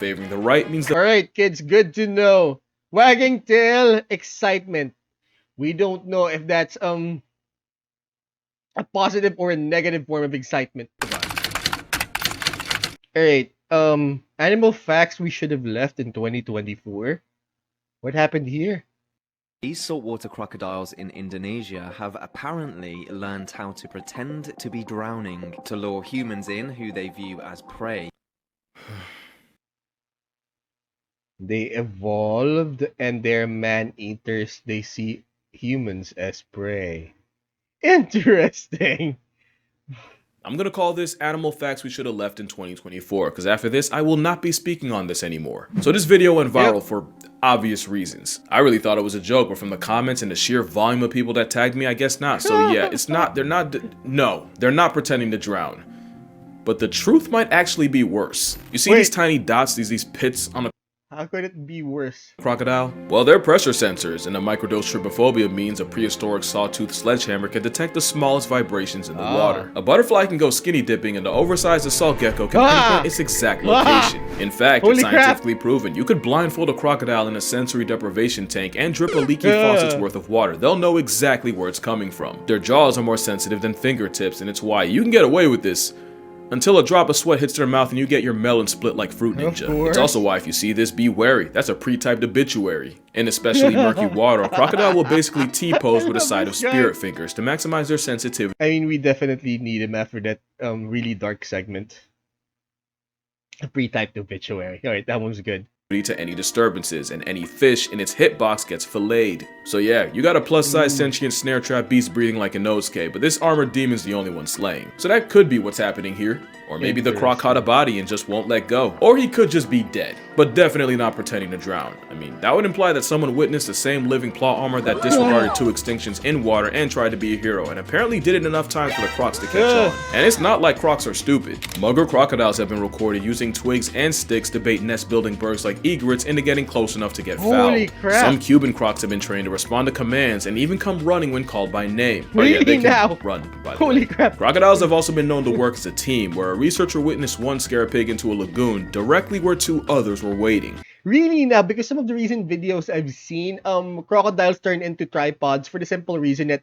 favoring the right means the Alright, kids, good to know. Wagging tail, excitement. We don't know if that's a positive or a negative form of excitement. Alright, animal facts we should have left in 2024. What happened here? These saltwater crocodiles in Indonesia have apparently learned how to pretend to be drowning to lure humans in who they view as prey. They evolved and they're man-eaters. They see humans as prey. Interesting. I'm gonna call this animal facts we should have left in 2024, because after this, I will not be speaking on this anymore. So this video went viral for obvious reasons. I really thought it was a joke, but from the comments and the sheer volume of people that tagged me, I guess not. So yeah, it's not, they're not pretending to drown. But the truth might actually be worse. You see these tiny dots, these pits on the How could it be worse? crocodile? Well, they're pressure sensors, and a microdose trypophobia means a prehistoric sawtooth sledgehammer can detect the smallest vibrations in the water. A butterfly can go skinny dipping, and the oversized assault gecko can pinpoint its exact location. In fact, it's scientifically proven. You could blindfold a crocodile in a sensory deprivation tank and drip a leaky faucet's worth of water. They'll know exactly where it's coming from. Their jaws are more sensitive than fingertips, and it's why you can get away with this until a drop of sweat hits their mouth and you get your melon split like Fruit Ninja. It's also why if you see this, be wary. That's a pre-typed obituary. In especially murky water, a crocodile will basically T-pose with a side of spirit fingers to maximize their sensitivity. I mean, we definitely need him after that really dark segment. A pre-typed obituary. Alright, that one's good. To any disturbances, and any fish in its hitbox gets filleted. So yeah, you got a plus-size sentient snare trap beast breathing like a Inosuke, but this armored demon's the only one slaying. So that could be what's happening here. Or maybe the croc caught a body and just won't let go. Or he could just be dead, but definitely not pretending to drown. I mean, that would imply that someone witnessed the same living plot armor that disregarded 2 extinctions in water and tried to be a hero, and apparently did it enough times for the crocs to catch on. And it's not like crocs are stupid. Mugger crocodiles have been recorded using twigs and sticks to bait nest-building birds like egrets into getting close enough to get fouled. Some Cuban crocs have been trained to respond to commands and even come running when called by name. Really? Yeah, they can now? Run, by the Holy way. crap. Crocodiles have also been known to work as a team, where a researcher witnessed one scare a pig into a lagoon directly where 2 others were waiting. Really now, because some of the recent videos I've seen, crocodiles turn into tripods for the simple reason that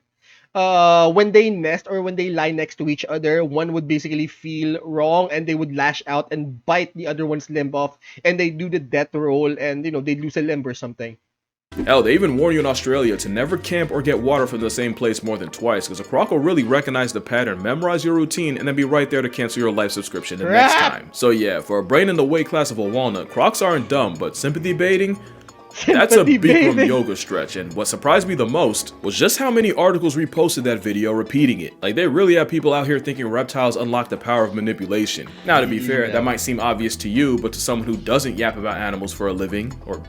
when they nest or when they lie next to each other, one would basically feel wrong and they would lash out and bite the other one's limb off, and they do the death roll and they lose a limb or something. Hell, they even warn you in Australia to never camp or get water from the same place more than twice, because a croc will really recognize the pattern, memorize your routine, and then be right there to cancel your life subscription the next time. So yeah, for a brain in the weight class of a walnut, crocs aren't dumb, but sympathy baiting? That's a Bikram yoga stretch, and what surprised me the most was just how many articles reposted that video repeating it. Like, they really have people out here thinking reptiles unlock the power of manipulation. Now, to be fair, that might seem obvious to you, but to someone who doesn't yap about animals for a living, or,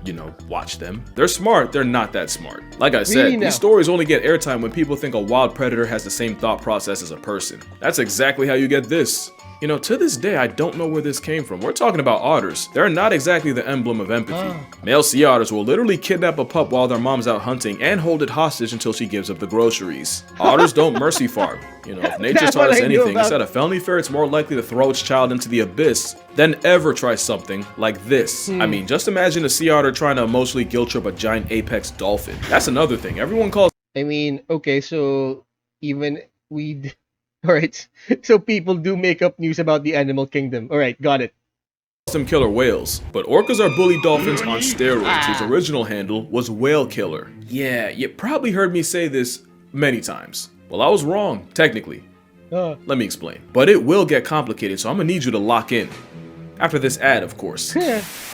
watch them, they're smart, they're not that smart. Like I said, these stories only get airtime when people think a wild predator has the same thought process as a person. That's exactly how you get this. To this day, I don't know where this came from. We're talking about otters. They're not exactly the emblem of empathy. Male sea otters will literally kidnap a pup while their mom's out hunting and hold it hostage until she gives up the groceries. Otters don't mercy farm. If nature taught us anything, it's that a family ferret's more likely to throw its child into the abyss than ever try something like this. I mean, just imagine a sea otter trying to emotionally guilt trip a giant apex dolphin. That's another thing. Everyone calls Okay, so even Alright, so people do make up news about the animal kingdom. Alright, got it. them killer whales, but orcas are bully dolphins on steroids, whose original handle was whale killer. Yeah, you probably heard me say this many times. Well, I was wrong, technically. Let me explain. But it will get complicated, so I'm gonna need you to lock in. After this ad, of course.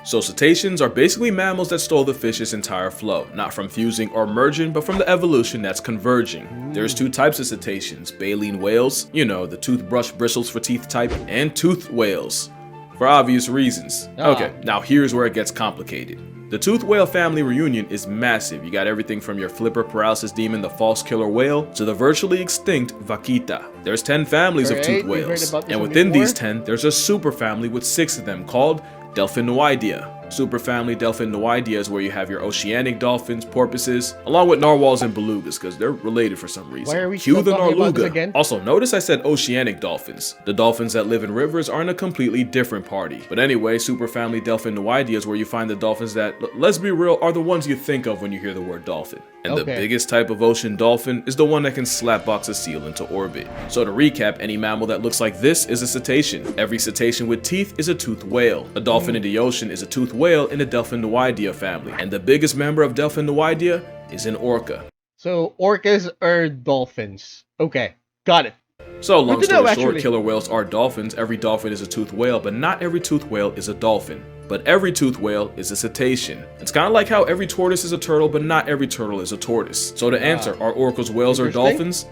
So cetaceans are basically mammals that stole the fish's entire flow, not from fusing or merging, but from the evolution that's converging. There's 2 types of cetaceans: baleen whales, the toothbrush bristles for teeth type, and toothed whales, for obvious reasons. Okay, now here's where it gets complicated. The toothed whale family reunion is massive. You got everything from your flipper paralysis demon, the false killer whale, to the virtually extinct vaquita. There's 10 families of toothed whales, and within these 10, there's a super family with 6 of them called Delphinoidea. Superfamily Delphinoidea is where you have your oceanic dolphins, porpoises, along with narwhals and belugas because they're related for some reason. Why are we Cue still the talking about this narluga. again? Also, notice I said oceanic dolphins. The dolphins that live in rivers are in a completely different party. But anyway, superfamily Delphinoidea is where you find the dolphins that, let's be real, are the ones you think of when you hear the word dolphin. And the biggest type of ocean dolphin is the one that can slapbox a seal into orbit. So to recap, any mammal that looks like this is a cetacean. Every cetacean with teeth is a toothed whale. A dolphin in the ocean is a toothed whale in the Delphinoidea family. And the biggest member of Delphinoidea is an orca. So orcas are dolphins. Okay, got it. So long Good to know, story short, actually. killer whales are dolphins. Every dolphin is a toothed whale, but not every toothed whale is a dolphin. But every toothed whale is a cetacean. It's kind of like how every tortoise is a turtle, but not every turtle is a tortoise. So to answer, are orcas whales or Interesting. dolphins?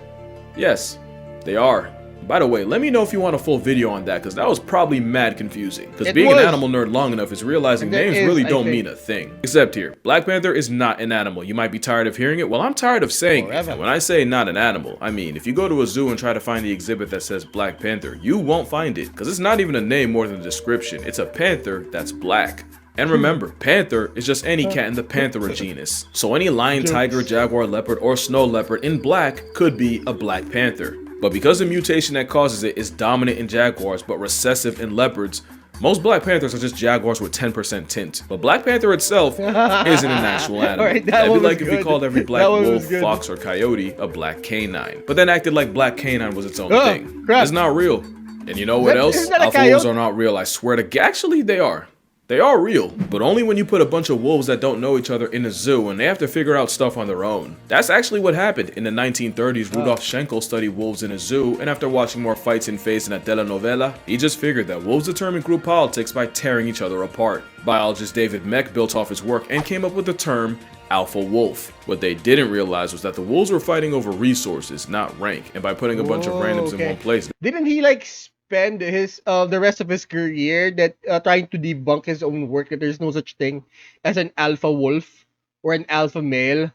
Yes, they are. By the way, let me know if you want a full video on that, because that was probably mad confusing. Because It being an was. animal nerd long enough is realizing There names is, really I don't think. mean a thing. Except here, Black Panther is not an animal. You might be tired of hearing it. Well, I'm tired of saying it. Forever. And when I say not an animal, I mean, if you go to a zoo and try to find the exhibit that says Black Panther, you won't find it, because it's not even a name more than a description. It's a panther that's black. And remember, panther is just any cat in the Panthera genus. So any lion, tiger, jaguar, leopard, or snow leopard in black could be a black panther. But because the mutation that causes it is dominant in jaguars but recessive in leopards, most black panthers are just jaguars with 10% tint. But black panther itself isn't an actual animal. Alright, that That'd be one was like if you good. called every black That one was wolf, good. fox, or coyote a black canine. But then acted like black canine was its own Oh, thing. crap. It's not real. And you know what else? Isn't that a Alpha wolves coyote? are not real, I swear to God. Actually, they are. They are real, but only when you put a bunch of wolves that don't know each other in a zoo and they have to figure out stuff on their own. That's actually what happened. In the 1930s, Rudolf Schenkel studied wolves in a zoo, and after watching more fights in face in a telenovela, he just figured that wolves determine group politics by tearing each other apart. Biologist David Mech built off his work and came up with the term alpha wolf. What they didn't realize was that the wolves were fighting over resources, not rank, and by putting a bunch of Whoa, randoms in okay. one place, Didn't he like spend his the rest of his career that trying to debunk his own work that there's no such thing as an alpha wolf or an alpha male?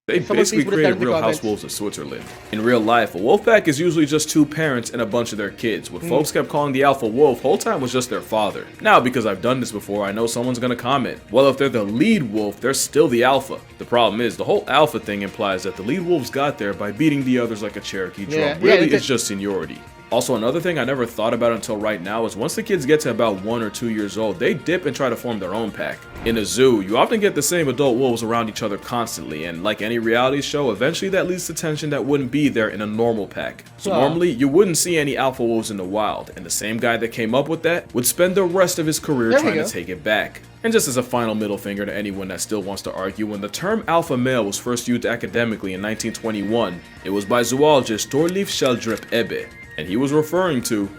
they Someone basically please put it down created in the real house comments. wolves of Switzerland. In real life, a wolf pack is usually just two parents and a bunch of their kids. What folks kept calling the alpha wolf whole time was just their father. Now, because I've done this before, I know someone's gonna comment, well, if they're the lead wolf, they're still the alpha. The problem is, the whole alpha thing implies that the lead wolves got there by beating the others like a Cherokee drum. Yeah, Really, that's it's it. just seniority. Also, another thing I never thought about until right now is once the kids get to about 1 or 2 years old, they dip and try to form their own pack. In a zoo, you often get the same adult wolves around each other constantly, and like any reality show, eventually that leads to tension that wouldn't be there in a normal pack. So normally, you wouldn't see any alpha wolves in the wild, and the same guy that came up with that would spend the rest of his career There we trying go. to take it back. And just as a final middle finger to anyone that still wants to argue, when the term alpha male was first used academically in 1921, it was by zoologist Thorleif Sheldrup Ebbe, and he was referring to,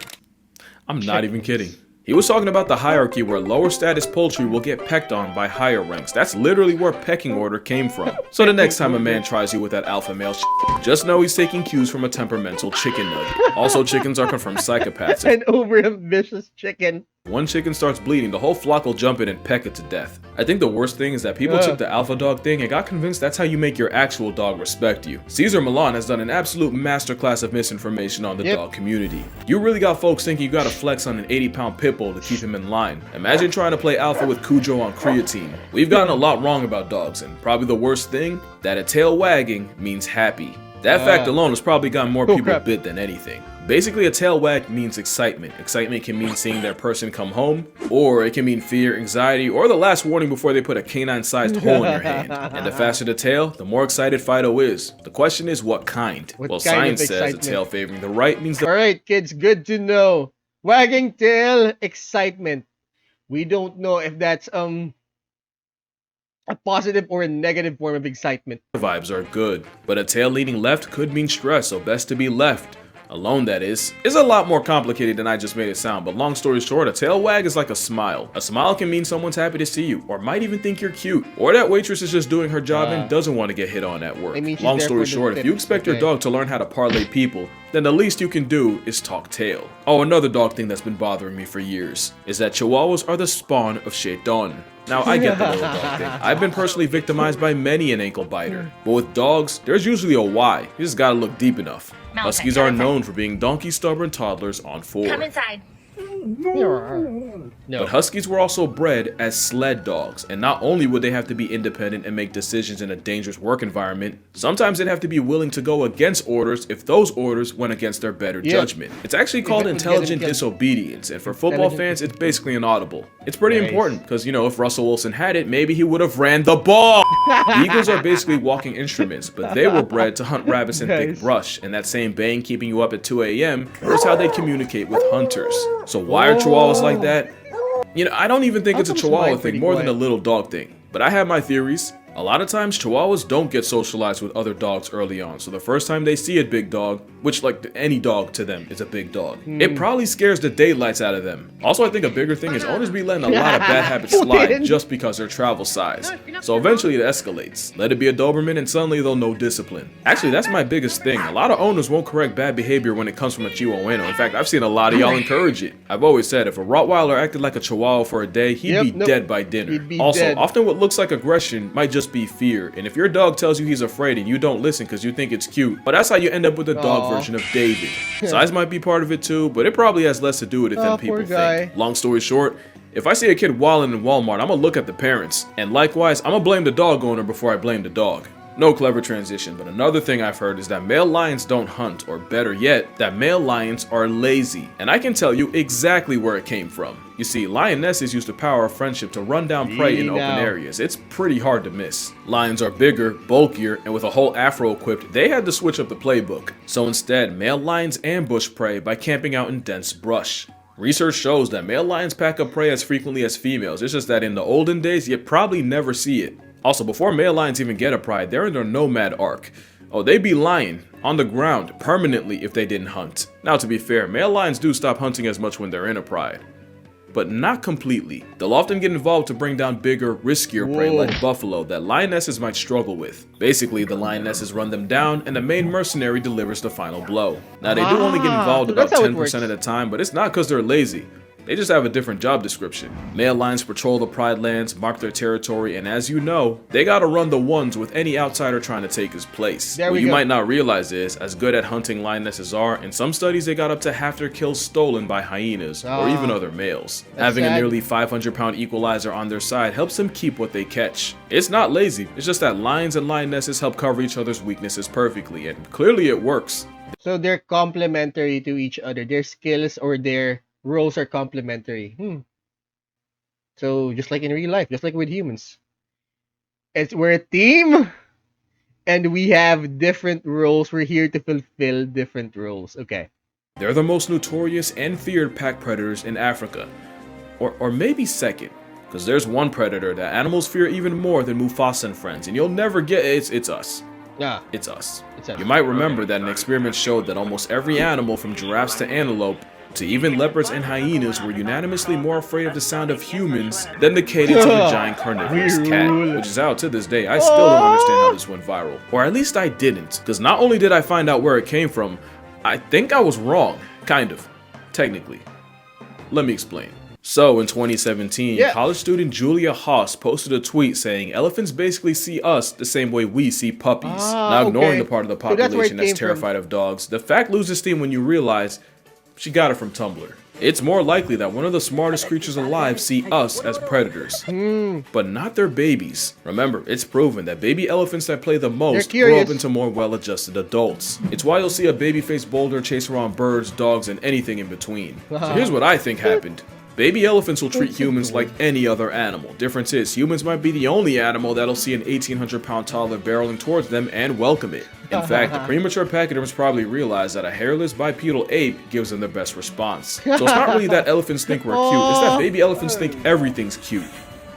I'm not even kidding. He was talking about the hierarchy where lower status poultry will get pecked on by higher ranks. That's literally where pecking order came from. So the next time a man tries you with that alpha male just know he's taking cues from a temperamental chicken nugget. Also, chickens are confirmed psychopaths. An overambitious chicken. One chicken starts bleeding, the whole flock will jump in and peck it to death. I think the worst thing is that people took the alpha dog thing and got convinced that's how you make your actual dog respect you. Caesar Milan has done an absolute masterclass of misinformation on the dog community. You really got folks thinking you gotta flex on an 80-pound pit bull to keep him in line. Imagine trying to play alpha with Cujo on creatine. We've gotten a lot wrong about dogs, and probably the worst thing, that a tail wagging means happy. That fact alone has probably gotten more people bit than anything. Basically, a tail wag means excitement. Excitement can mean seeing their person come home, or it can mean fear, anxiety, or the last warning before they put a canine-sized hole in your hand. And the faster the tail, the more excited Fido is. The question is, what kind? What Well, kind of science says a excitement? tail favoring the right means the Alright, kids, good to know. Wagging tail, excitement. We don't know if that's a positive or a negative form of excitement. vibes are good. But a tail leaning left could mean stress, so best to be left. Alone, that is a lot more complicated than I just made it sound, but long story short, a tail wag is like a smile. A smile can mean someone's happy to see you, or might even think you're cute, or that waitress is just doing her job and doesn't want to get hit on at work. I mean, she's Long there story for the short, if tips, you expect your okay. dog to learn how to parlay people, then the least you can do is talk tail. Oh, another dog thing that's been bothering me for years is that Chihuahuas are the spawn of Shaitan. Now, I get the little dog thing. I've been personally victimized by many an ankle biter. But with dogs, there's usually a why. You just gotta look deep enough. Huskies are known for being donkey stubborn toddlers on 4. Come inside. No. But Huskies were also bred as sled dogs, and not only would they have to be independent and make decisions in a dangerous work environment, sometimes they'd have to be willing to go against orders if those orders went against their better judgment. It's actually called intelligent disobedience, and for football fans, it's basically an audible. It's pretty important, because, you know, if Russell Wilson had it, maybe he would have ran the ball! The Eagles are basically walking instruments, but they were bred to hunt rabbits in thick brush, and that same baying keeping you up at 2 a.m. is how they communicate with hunters. So why are Chihuahuas like that? You know, I don't even think it's a Chihuahua thing more than a little dog thing, but I have my theories. A lot of times, Chihuahuas don't get socialized with other dogs early on, so the first time they see a big dog, which like any dog to them is a big dog, it probably scares the daylights out of them. Also, I think a bigger thing is owners be letting a lot of bad habits slide just because they're travel size. So eventually it escalates. Let it be a Doberman and suddenly they'll know discipline. Actually, that's my biggest thing. A lot of owners won't correct bad behavior when it comes from a Chihuahuano. In fact, I've seen a lot of y'all encourage it. I've always said if a Rottweiler acted like a Chihuahua for a day, he'd be dead by dinner. Also, often what looks like aggression might just be fear, and if your dog tells you he's afraid and you don't listen because you think it's cute, but that's how you end up with a dog version of David. Size might be part of it too, but it probably has less to do with it than people think. Long story short, if I see a kid wilding in Walmart, I'm gonna look at the parents, and likewise, I'm gonna blame the dog owner before I blame the dog. No clever transition, but another thing I've heard is that male lions don't hunt, or better yet, that male lions are lazy. And I can tell you exactly where it came from. You see, lionesses use the power of friendship to run down prey in open areas. It's pretty hard to miss. Lions are bigger, bulkier, and with a whole afro equipped, they had to switch up the playbook. So instead, male lions ambush prey by camping out in dense brush. Research shows that male lions pack up prey as frequently as females. It's just that in the olden days, you'd probably never see it. Also, before male lions even get a pride, they're in their nomad arc. Oh, they'd be lying on the ground permanently if they didn't hunt. Now, to be fair, male lions do stop hunting as much when they're in a pride, but not completely. They'll often get involved to bring down bigger, riskier prey like buffalo that lionesses might struggle with. Basically, the lionesses run them down and the main mercenary delivers the final blow. Now, they do only get involved about 10% of the time, but it's not because they're lazy. They just have a different job description. Male lions patrol the pride lands, mark their territory, and as you know, they gotta run the ones with any outsider trying to take his place. What you might not realize is, as good at hunting lionesses are, in some studies they got up to half their kills stolen by hyenas, or even other males. Having a nearly 500-pound equalizer on their side helps them keep what they catch. It's not lazy, it's just that lions and lionesses help cover each other's weaknesses perfectly, and clearly it works. So they're complementary to each other. Their skills or their roles are complementary. So just like in real life, just like with humans, we're a team, and we have different roles. We're here to fulfill different roles. Okay. They're the most notorious and feared pack predators in Africa, or maybe second, because there's one predator that animals fear even more than Mufasa and friends, and you'll never get it. It's us. Yeah, it's us. You might remember that an experiment showed that almost every animal, from giraffes to antelope, to even leopards and hyenas, were unanimously more afraid of the sound of humans than the cadence of a giant carnivorous cat, which is how to this day I still don't understand how this went viral. Or at least I didn't, because not only did I find out where it came from, I think I was wrong, kind of, technically. Let me explain. So in 2017, college student Julia Haas posted a tweet saying elephants basically see us the same way we see puppies. Now ignoring the part of the population that's terrified of dogs, the fact loses steam when you realize she got it from Tumblr. It's more likely that one of the smartest creatures alive see us as predators, but not their babies. Remember, it's proven that baby elephants that play the most grow up into more well-adjusted adults. It's why you'll see a baby-faced boulder chase around birds, dogs, and anything in between. So here's what I think happened. Baby elephants will treat humans like any other animal. Difference is, humans might be the only animal that'll see an 1,800-pound toddler barreling towards them and welcome it. In fact, the premature pachyderms probably realize that a hairless bipedal ape gives them the best response. So it's not really that elephants think we're cute, it's that baby elephants think everything's cute.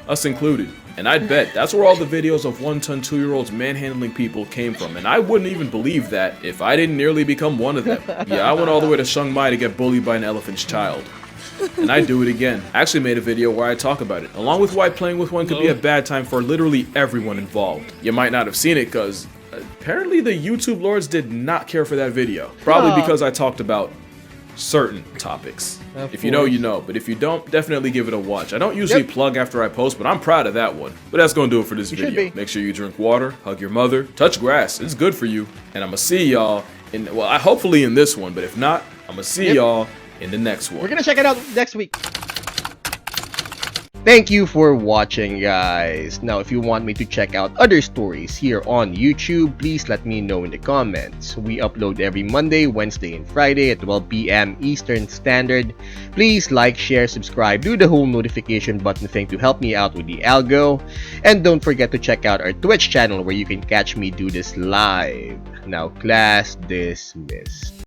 Us included. And I'd bet that's where all the videos of 1-ton 2-year-olds manhandling people came from, and I wouldn't even believe that if I didn't nearly become one of them. Yeah, I went all the way to Chiang Mai to get bullied by an elephant's child. And I do it again. I actually made a video where I talk about it, along with why playing with one could be a bad time for literally everyone involved. You might not have seen it because apparently the YouTube lords did not care for that video. Probably because I talked about certain topics. If you know, you know, but if you don't, definitely give it a watch. I don't usually plug after I post, but I'm proud of that one. But that's gonna do it for this video. Make sure you drink water, hug your mother, touch grass, it's good for you. And I'm gonna see y'all in, well, hopefully in this one, but if not, I'm gonna see y'all in the next one. We're gonna check it out next week. Thank you for watching, guys. Now, if you want me to check out other stories here on YouTube, please let me know in the comments. We upload every Monday, Wednesday, and Friday at 12 p.m. Eastern Standard. Please like, share, subscribe, do the whole notification button thing to help me out with the algo. And don't forget to check out our Twitch channel where you can catch me do this live. Now, class dismissed.